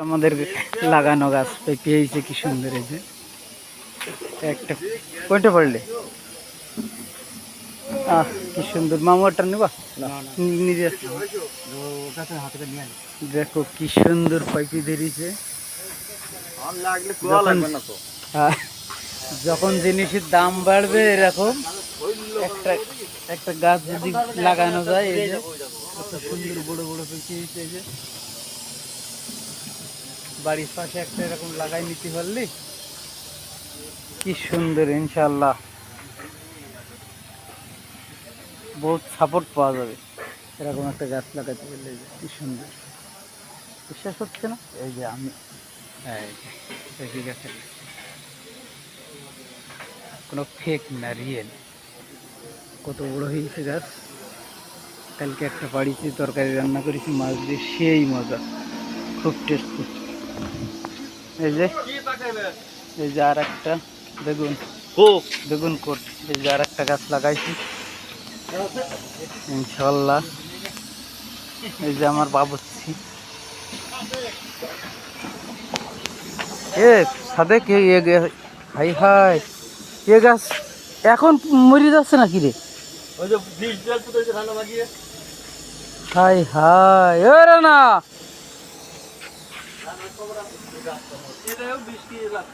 আমাদের লাগানো গাছ পেয়েছে কি সুন্দর এই যে একটা কোনটা পড়লে কি সুন্দর মামাটা নিবা নিজে দেখো কি সুন্দর পাইপি ধরেছে যখন জিনিসের দাম বাড়বে এরকম একটা একটা গাছ যদি লাগানো যায় এই যে কত সুন্দর বড় বড় পেঁপে হয়েছে এই যে বাড়ির পাশে একটা এরকম লাগাই নিতে পারলি কি সুন্দর ইনশাআল্লাহ বহুত সাপোর্ট পাওয়া যাবে এরকম একটা গাছ লাগাতে পারলে কি সুন্দর বিশ্বাস হচ্ছে না এই যে আমি এই গাছের কোনো ফেক না রিয়েল কত বড় হয়েছে গাছ কালকে একটা বাড়িতে তরকারি রান্না করেছি মাছ দিয়ে সেই মজা খুব টেস্টি এই যে আর একটা বেগুন বেগুন কোট এই যে আর একটা গাছ লাগাইছি ইনশাল্লাহ এই যে আমার বাবুচ্ছি সাদে কে হাই হাই এ গাছ এখন মরে যাচ্ছে নাকি রে হাই হাই ওরে না